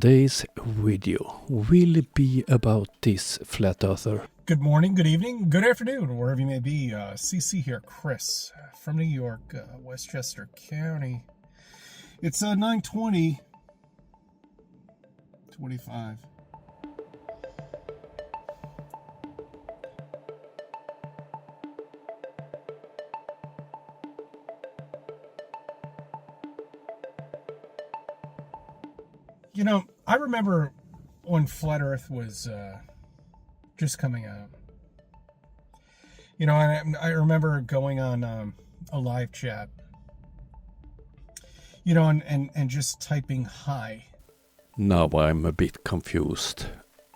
Today's video will be about this flat earther. Good morning, good evening, good afternoon, wherever you may be. CC here, Chris, from New York, Westchester County. It's 9:20:25. You know, I remember when Flat Earth was just coming out. You know, and I remember going on a live chat, you know, and just typing hi. Now I'm a bit confused.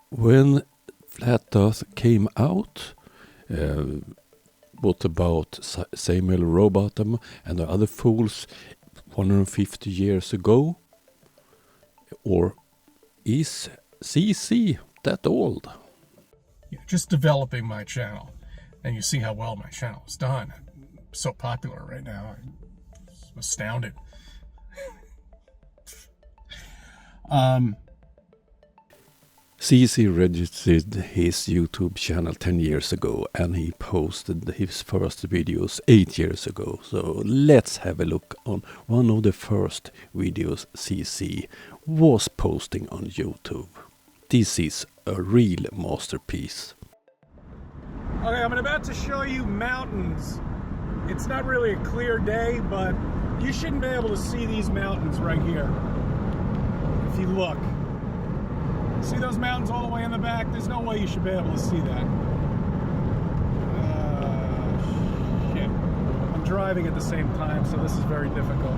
When Flat Earth came out, what about Samuel Rowbotham and the other fools 150 years ago? Or is CC that old? Yeah, just developing my channel, and you see how well my channel is done. I'm so popular right now. I'm astounded. CC registered his YouTube channel 10 years ago, and he posted his first videos 8 years ago. So let's have a look on one of the first videos CC was posting on YouTube. This is a real masterpiece. Okay, I'm about to show you mountains. It's not really a clear day, but you shouldn't be able to see these mountains right here. If you look. See those mountains all the way in the back? There's no way you should be able to see that. Shit. I'm driving at the same time, so this is very difficult.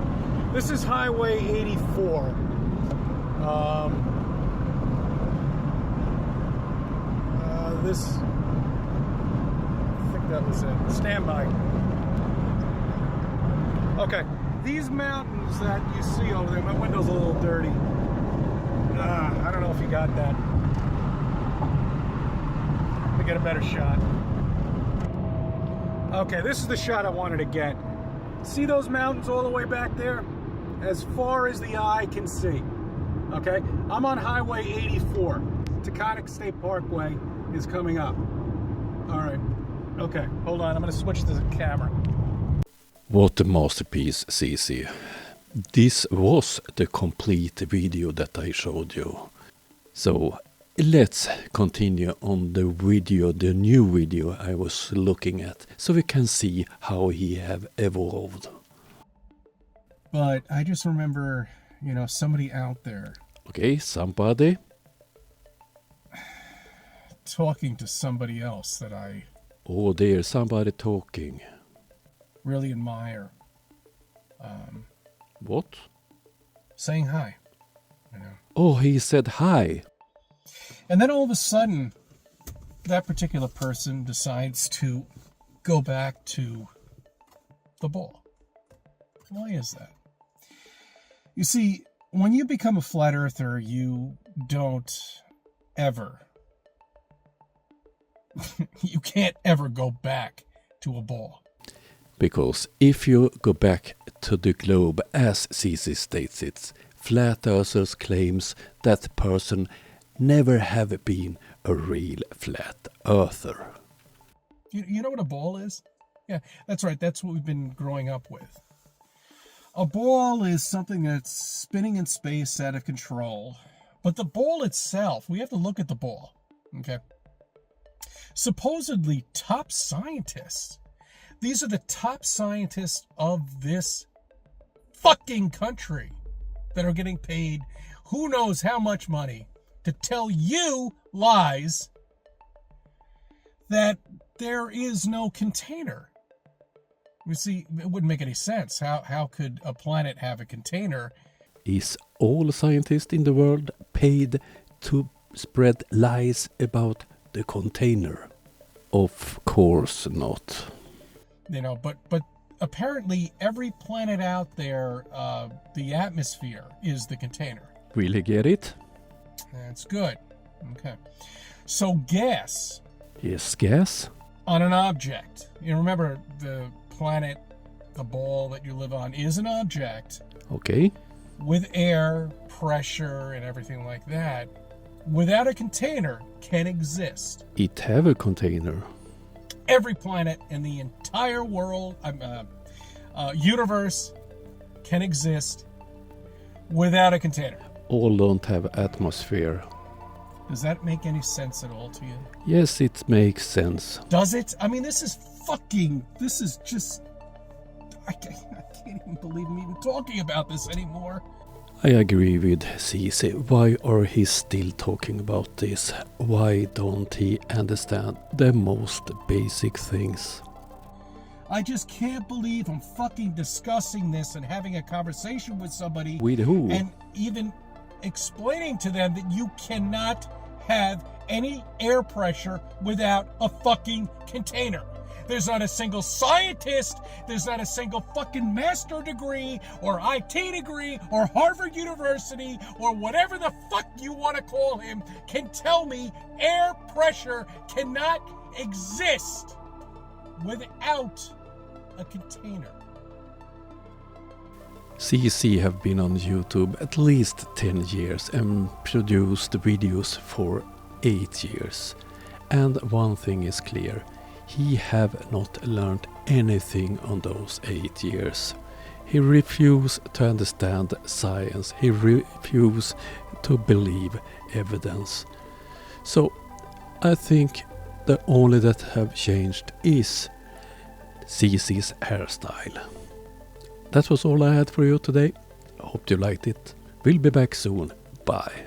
This is Highway 84. I think that was it. Stand by. Okay, these mountains that you see over there, my window's a little dirty. I don't know if you got that. Let me get a better shot. Okay, this is the shot I wanted to get. See those mountains all the way back there? As far as the eye can see. Okay, I'm on Highway 84. Taconic State Parkway is coming up. All right. Okay, hold on. I'm going to switch to the camera. What a masterpiece, CC. This was the complete video that I showed you. So let's continue on the video, the new video I was looking at, so we can see how he have evolved. But I just remember, you know, somebody out there. Okay, somebody. Talking to somebody else that I... Oh, there's somebody talking. Really admire. What? Saying hi. You know. Oh, he said hi. And then all of a sudden, that particular person decides to go back to the ball. Why is that? You see, when you become a flat earther, you don't ever... you can't ever go back to a ball. Because if you go back to the globe as CC states it, flat earthers claims that person never have been a real flat earther. You know what a ball is? Yeah, that's right. That's what we've been growing up with. A ball is something that's spinning in space out of control. But the ball itself, we have to look at the ball. Okay. Supposedly top scientists. These are the top scientists of this fucking country that are getting paid who knows how much money to tell you lies that there is no container. You see, it wouldn't make any sense. How could a planet have a container? Is all scientists in the world paid to spread lies about the container? Of course not. You know, but apparently every planet out there, the atmosphere is the container. Really get it? That's good. Okay. So gas. Yes, gas. On an object. You remember the planet, the ball that you live on is an object. Okay. with air, pressure, and everything like that, without a container, can exist. It have a container. Every planet in the entire world, universe, can exist without a container. All don't have atmosphere. Does that make any sense at all to you? Yes, it makes sense. Does it? I mean, this is just... I can't even believe I'm even talking about this anymore. I agree with CC. Why are he still talking about this? Why don't he understand the most basic things? I just can't believe I'm fucking discussing this and having a conversation with somebody. With who? And even explaining to them that you cannot have any air pressure without a fucking container. There's not a single scientist, there's not a single fucking master degree or IT degree or Harvard University or whatever the fuck you want to call him can tell me air pressure cannot exist without a container. CC have been on YouTube at least 10 years and produced videos for 8 years. And one thing is clear. He have not learned anything on those 8 years. He refused to understand science. He refused to believe evidence. So I think the only that have changed is CC's hairstyle. That was all I had for you today. I hope you liked it. We'll be back soon. Bye.